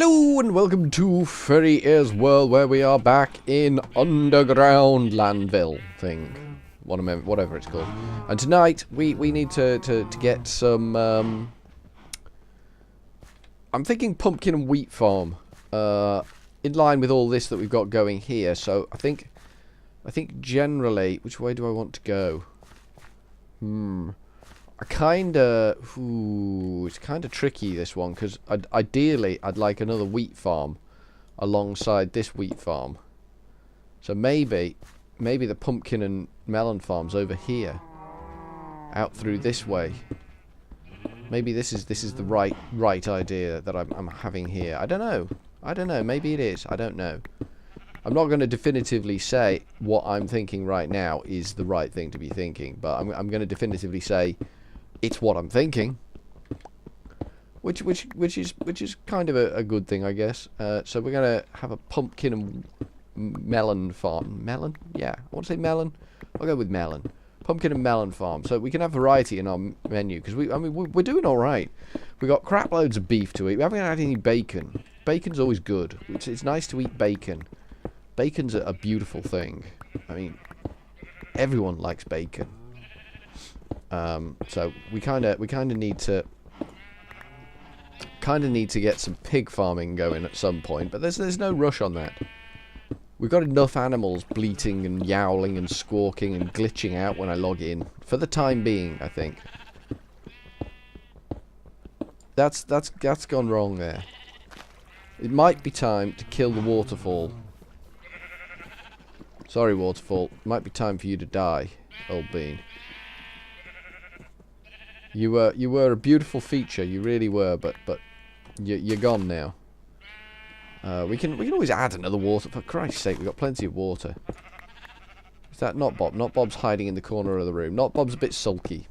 Hello and welcome to Furryearsworld, where we are back in underground Landville thing, whatever it's called. And tonight we need to get some. I'm thinking pumpkin and wheat farm, in line with all this that we've got going here. So I think generally, which way do I want to go? It's kind of tricky, this one, because ideally I'd like another wheat farm alongside this wheat farm. So maybe the pumpkin and melon farm's over here, out through this way. Maybe this is the right idea that I'm having here. I don't know. Maybe it is. I don't know. I'm not going to definitively say what I'm thinking right now is the right thing to be thinking, but I'm going to definitively say it's what I'm thinking, which is kind of a good thing, I guess. So we're gonna have a pumpkin and melon farm. Melon? Yeah, I want to say melon. I'll go with melon. Pumpkin and melon farm. So we can have variety in our menu, because we're doing all right. We got crap loads of beef to eat. We haven't had any bacon. Bacon's always good. It's nice to eat bacon. Bacon's a beautiful thing. I mean, everyone likes bacon. So we kind of need to get some pig farming going at some point, but there's no rush on that. We've got enough animals bleating and yowling and squawking and glitching out when I log in for the time being. I think that's gone wrong there. It might be time to kill the waterfall. Sorry, waterfall. It might be time for you to die, old bean. You were a beautiful feature, you really were, but you're gone now. We can always add another water. For Christ's sake, we've got plenty of water. Is that not Bob? Not Bob's hiding in the corner of the room. Not Bob's a bit sulky.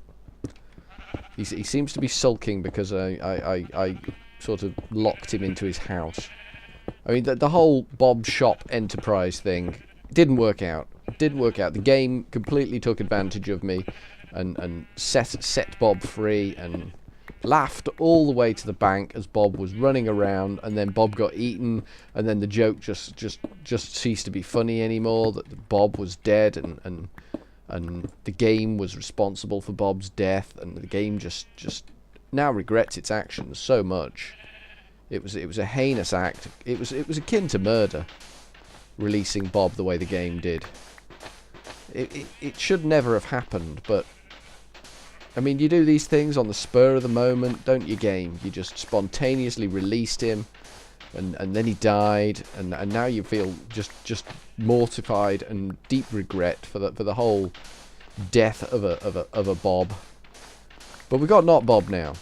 He seems to be sulking because I sort of locked him into his house. I mean, the whole Bob shop enterprise thing didn't work out. The game completely took advantage of me. And set Bob free and laughed all the way to the bank as Bob was running around, and then Bob got eaten, and then the joke just ceased to be funny anymore, that Bob was dead, and the game was responsible for Bob's death, and the game just now regrets its actions so much. It was a heinous act. It was akin to murder, releasing Bob the way the game did. It should never have happened, but I mean, you do these things on the spur of the moment, don't you, game? You just spontaneously released him, and then he died, and now you feel just mortified and deep regret for the whole death of a Bob. But we got not Bob now.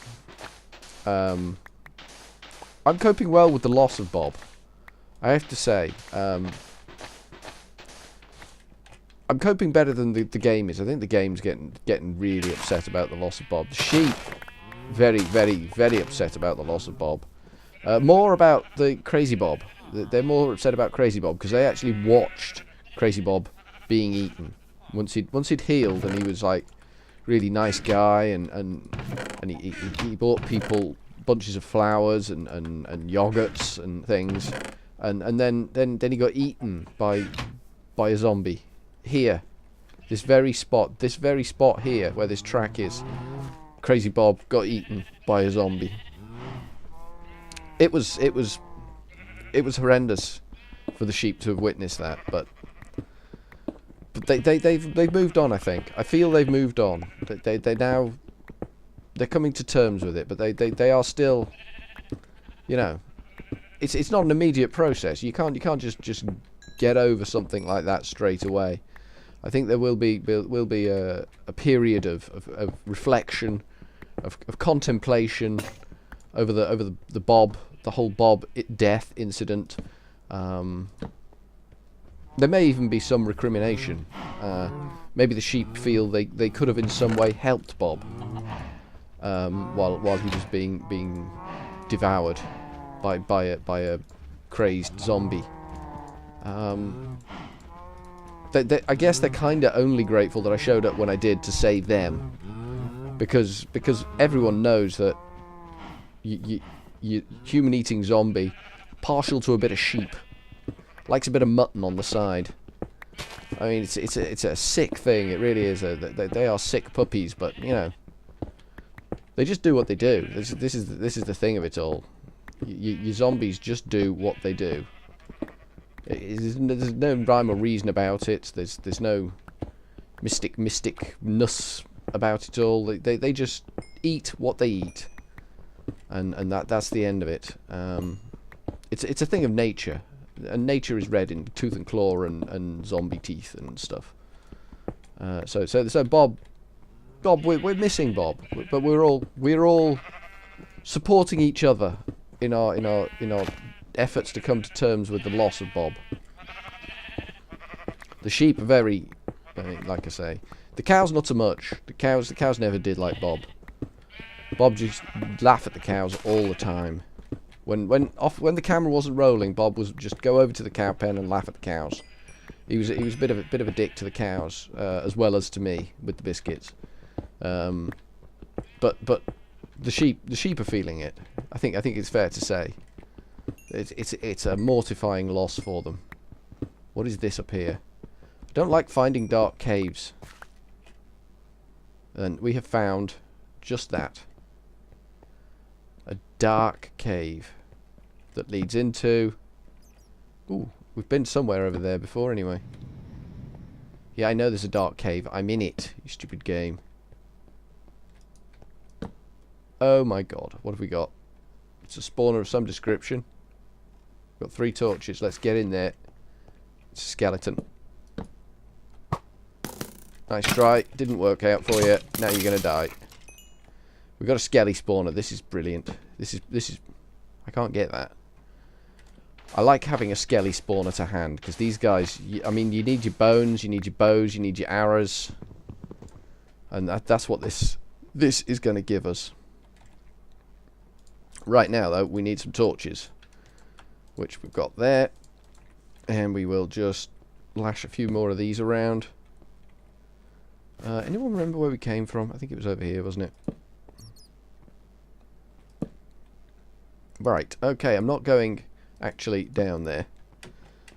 I'm coping well with the loss of Bob, I have to say. I'm coping better than the game is. I think the game's getting really upset about the loss of Bob. The sheep, very, very, very upset about the loss of Bob. More about the Crazy Bob. They're more upset about Crazy Bob because they actually watched Crazy Bob being eaten. Once he'd healed, and he was like really nice guy, and he bought people bunches of flowers and yogurts and things, and then he got eaten by a zombie. Here, this very spot here where this track is, Crazy Bob got eaten by a zombie. It was horrendous for the sheep to have witnessed that, but they've moved on. I think I feel they've moved on. They're coming to terms with it, but they are still, you know, it's not an immediate process. You can't just get over something like that straight away. I think there will be a period of reflection, of contemplation over the Bob, the whole Bob death incident. There may even be some recrimination. Maybe the sheep feel they could have in some way helped Bob while he was being devoured by a crazed zombie. I guess they're kind of only grateful that I showed up when I did to save them, because everyone knows that you human-eating zombie partial to a bit of sheep. Likes a bit of mutton on the side. I mean, it's a sick thing. It really is. They are sick puppies, but you know, they just do what they do. This is the thing of it all. Your zombies just do what they do. There's no rhyme or reason about it. There's no mysticness about it all. They just eat what they eat, and that's the end of it. It's a thing of nature, and nature is red in tooth and claw and zombie teeth and stuff. So Bob, we're missing Bob, but we're all supporting each other in our efforts to come to terms with the loss of Bob. The sheep are very, like I say, the cows not so much. The cows never did like Bob. Bob just laugh at the cows all the time. When the camera wasn't rolling, Bob was just go over to the cow pen and laugh at the cows. He was a bit of a dick to the cows, as well as to me with the biscuits. But the sheep are feeling it. I think it's fair to say. It's a mortifying loss for them. What is this up here? I don't like finding dark caves. And we have found just that. A dark cave that leads into... Ooh, we've been somewhere over there before anyway. Yeah, I know there's a dark cave. I'm in it, you stupid game. Oh my god, what have we got? It's a spawner of some description. Got 3 torches, let's get in there. It's a skeleton. Nice try, didn't work out for you. Now you're gonna die. We've got a skelly spawner, this is brilliant. This is I can't get that. I like having a skelly spawner to hand, because these guys, I mean, you need your bones, you need your bows, you need your arrows. And that's what this is going to give us. Right now, though, we need some torches, which we've got there. And we will just lash a few more of these around. Anyone remember where we came from? I think it was over here, wasn't it? Right, okay, I'm not going actually down there.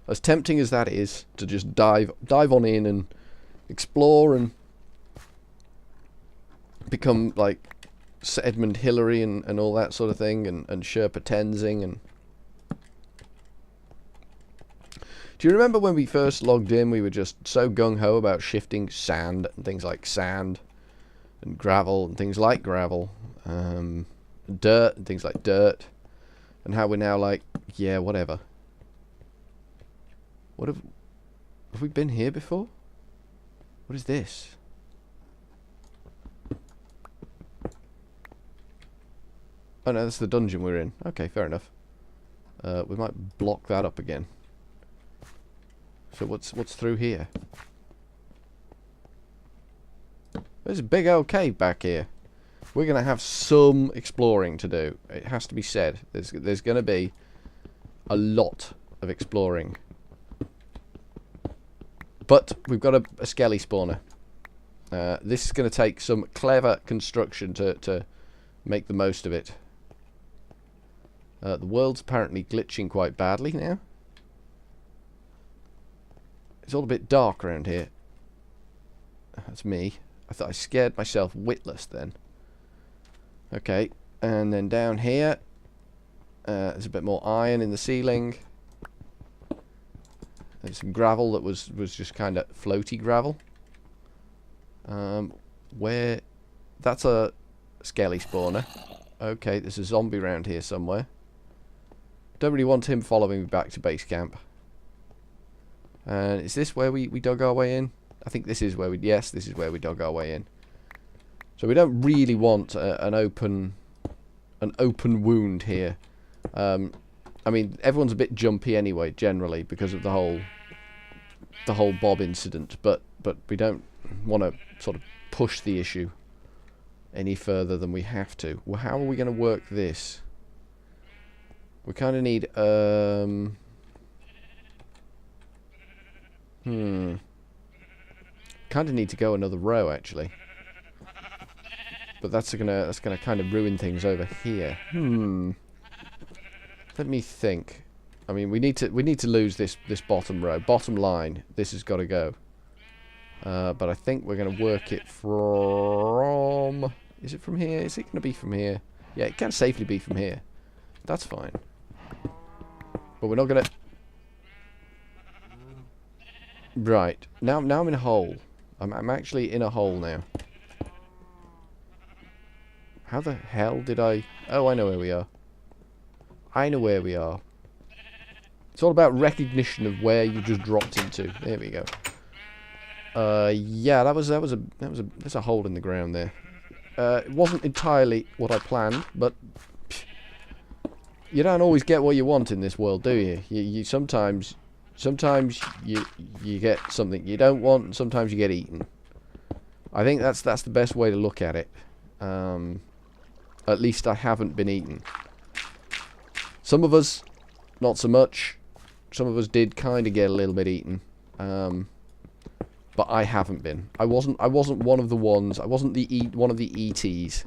As tempting as that is, to just dive on in and explore and become like Sir Edmund Hillary and all that sort of thing, and Sherpa Tenzing. And do you remember when we first logged in, we were just so gung-ho about shifting sand and things like sand and gravel and things like gravel, dirt and things like dirt, and how we're now like, yeah, whatever. What have we been here before? What is this? Oh no, that's the dungeon we're in. Okay, fair enough. We might block that up again. So what's through here? There's a big old cave back here. We're gonna have some exploring to do. It has to be said. There's gonna be a lot of exploring. But we've got a skelly spawner. This is going to take some clever construction to make the most of it. The world's apparently glitching quite badly now. It's all a bit dark around here. That's me. I thought I scared myself witless then. Okay, and then down here, there's a bit more iron in the ceiling. There's some gravel that was just kind of floaty gravel. Where... That's a skelly spawner. Okay, there's a zombie around here somewhere. Don't really want him following me back to base camp. And is this where we dug our way in? I think this is where we... Yes, this is where we dug our way in. So we don't really want an open wound here. I mean, everyone's a bit jumpy anyway, generally, because of the whole Bob incident. But we don't want to sort of push the issue any further than we have to. Well, how are we going to work this? We kind of need kind of need to go another row actually. But that's gonna kind of ruin things over here. Let me think. I mean, we need to lose this bottom row, bottom line. This has got to go. But I think we're going to work it from... Is it from here? Is it going to be from here? Yeah, it can safely be from here. That's fine. But we're not going to... Right. Now I'm in a hole. I'm actually in a hole now. How the hell did I... Oh, I know where we are. I know where we are. It's all about recognition of where you just dropped into. There we go. Yeah, there's a hole in the ground there. It wasn't entirely what I planned, but pff, you don't always get what you want in this world, do you? You sometimes you get something you don't want, and sometimes you get eaten. I think that's the best way to look at it. At least I haven't been eaten. Some of us, not so much. Some of us did kind of get a little bit eaten. But I haven't been. I wasn't one of the ones. I wasn't one of the ETs.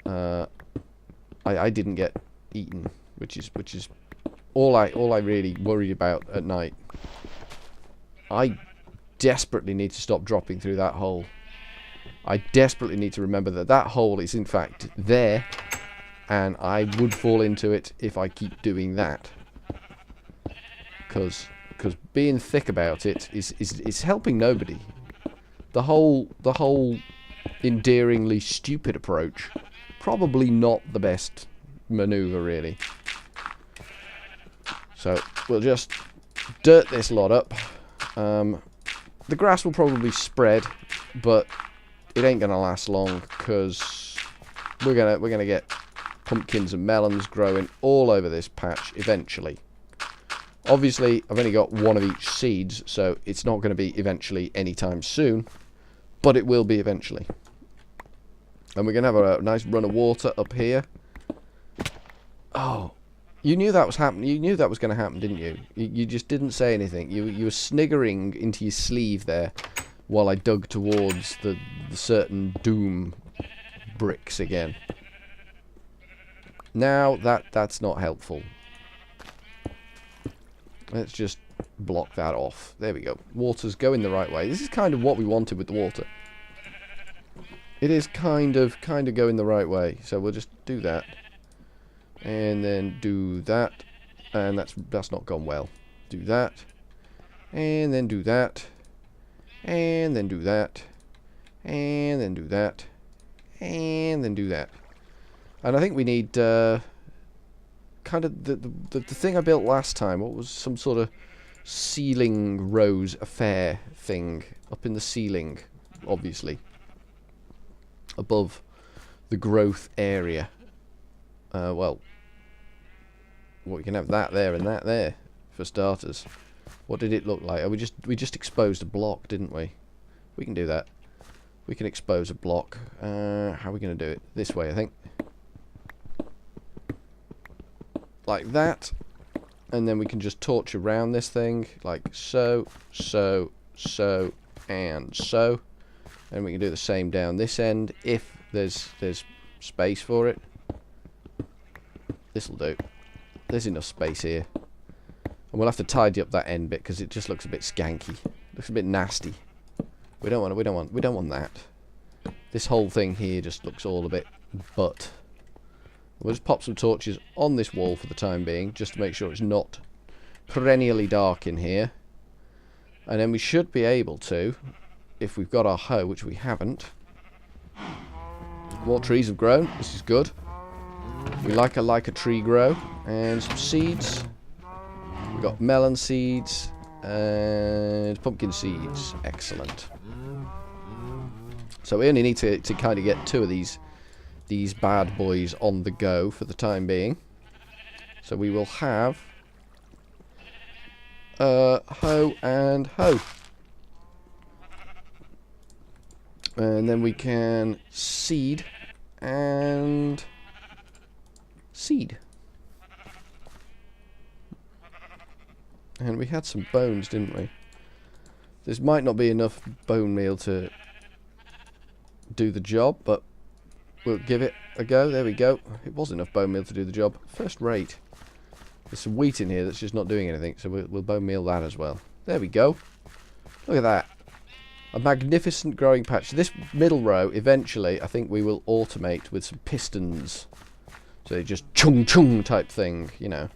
I didn't get eaten, which is all I really worried about at night. I desperately need to stop dropping through that hole. I desperately need to remember that hole is in fact there, and I would fall into it if I keep doing that. Because being thick about it is helping nobody. The whole endearingly stupid approach, probably not the best maneuver really. So we'll just dirt this lot up. The grass will probably spread, but it ain't gonna last long because we're gonna get pumpkins and melons growing all over this patch eventually. Obviously, I've only got one of each seeds, so it's not going to be eventually anytime soon, but it will be eventually. And we're going to have a nice run of water up here. Oh, you knew that was happening. You knew that was going to happen, didn't you? You just didn't say anything. You were sniggering into your sleeve there while I dug towards the certain doom bricks again. Now that's not helpful. Let's just block that off. There we go. Water's going the right way. This is kind of what we wanted with the water. It is kind of going the right way. So we'll just do that. And then do that. And that's not gone well. Do that. And then do that. And then do that. And then do that. And then do that. And I think we need... kind of the thing I built last time. What was some sort of ceiling rose affair thing up in the ceiling, obviously above the growth area. Well, we can have that there and that there for starters. What did it look like? Oh, we just exposed a block, didn't we? We can do that. We can expose a block. How are we going to do it? This way, I think. Like that, and then we can just torch around this thing like so, and so, and we can do the same down this end if there's space for it. This'll do. There's enough space here, and we'll have to tidy up that end bit because it just looks a bit skanky. Looks a bit nasty. We don't want that. This whole thing here just looks all a bit butt. We'll just pop some torches on this wall for the time being, just to make sure it's not perennially dark in here. And then we should be able to, if we've got our hoe, which we haven't. More trees have grown. This is good. We like a tree grow. And some seeds. We've got melon seeds and pumpkin seeds. Excellent. So we only need to kind of get two of these bad boys on the go for the time being. So we will have hoe and hoe. And then we can seed and seed. And we had some bones, didn't we? This might not be enough bone meal to do the job, but we'll give it a go. There we go. It was enough bone meal to do the job. First rate. There's some wheat in here that's just not doing anything, so we'll bone meal that as well. There we go. Look at that. A magnificent growing patch. This middle row, eventually, I think we will automate with some pistons. So just chung chung type thing, you know.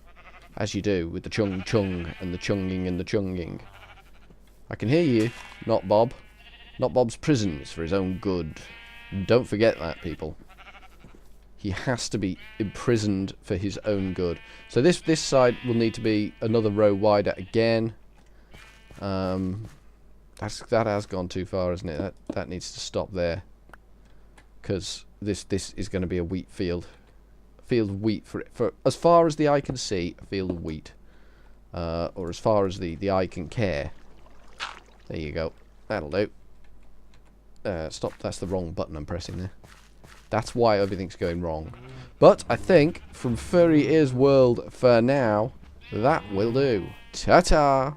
As you do with the chung chung and the chunging and the chunging. I can hear you, not Bob. Not Bob's prison, it's for his own good. Don't forget that, people. He has to be imprisoned for his own good. So this side will need to be another row wider again. That has gone too far, isn't it? That needs to stop there. Because this is going to be a wheat field. A field of wheat for as far as the eye can see, a field of wheat. Or as far as the eye can care. There you go. That'll do. Stop, that's the wrong button I'm pressing there. That's why everything's going wrong. But I think from Furryearsworld for now, that will do. Ta-ta!